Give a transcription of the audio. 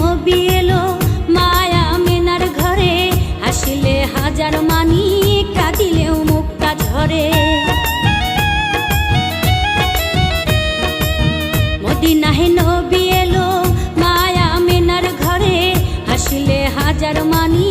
নবী এলো মায়া মেনার ঘরে, হাসিলে হাজার মানি কাঁদিলেও মুক্তা ঝরে। মদিনায় নবী এলো মায়া মেনার ঘরে, হাসিলে হাজার মানি